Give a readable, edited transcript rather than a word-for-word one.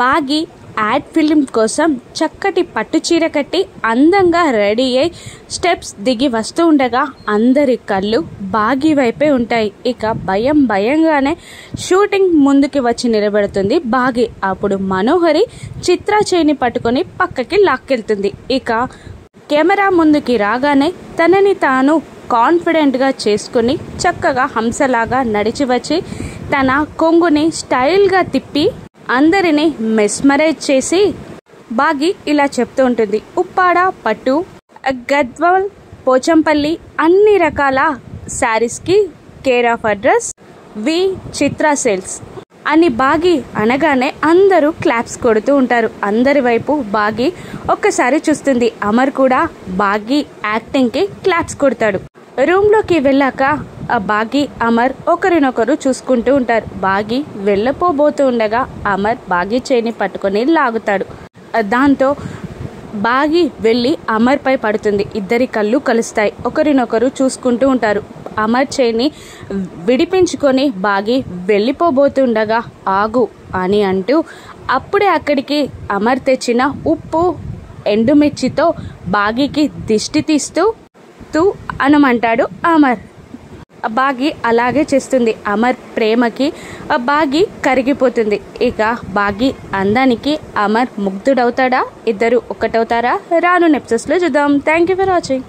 బాగి ad film కోసం చక్కటి పట్టు చీర కట్టి అందంగా రెడీ అయి స్టెప్స్ దిగి వస్తూ ఉండగా అందరి కళ్ళు బాగి వైపే ఉంటాయి. ఇక భయంగానే షూటింగ్ ముందుకి వచ్చి నిలబడుతుంది బాగి. అప్పుడు మనోహరి చిత్ర చేయిని పట్టుకొని పక్కకి లాక్కెళ్తుంది. ఇక కెమెరా ముందుకి రాగానే తనని తాను కాన్ఫిడెంట్గా చేసుకుని చక్కగా హంసలాగా నడిచి వచ్చి తన కొంగుని స్టైల్గా తిప్పి అందరినీ మెస్మరైజ్ చేసి బాగి ఇలా చెప్తూ ఉంటుంది. ఉప్పాడ, పట్టు, గద్వాల్, పోచంపల్లి అన్ని రకాల శారీస్కి care of address V Chitra sales అని బాగి అనగానే అందరూ క్లాప్స్ కొడుతూ ఉంటారు. అందరి వైపు బాగి ఒక్కసారి చూస్తుంది. అమర్ కూడా బాగి యాక్టింగ్కి క్లాప్స్ కొడతాడు. రూమ్లోకి వెళ్ళాక బాగి అమర్ ఒకరినొకరు చూసుకుంటూ ఉంటారు. బాగి వెళ్ళపోబోతూ ఉండగా అమర్ బాగి చేయిని పట్టుకొని లాగుతాడు. దాంతో బాగి వెళ్ళి అమర్ పై పడుతుంది. ఇద్దరి కళ్ళు కలుస్తాయి. ఒకరినొకరు చూసుకుంటూ ఉంటారు. అమర్ చేయిని విడిపించుకొని బాగి వెళ్ళిపోబోతుండగా ఆగు అని అంటూ అప్పుడే అక్కడికి అమర్ తెచ్చిన ఉప్పు ఎండుమిర్చితో బాగికి దిష్టి తీస్తూ అనమంటాడు అమర్. బాగి అలాగే చేస్తుంది. అమర్ ప్రేమకి బాగి కరిగిపోతుంది. ఇక బాగి అందానికి అమర్ ముగ్ధుడవుతాడా? ఇద్దరు ఒక్కటవుతారా? రాను ఎపిసోడ్స్లో చూద్దాం. Thank you for watching.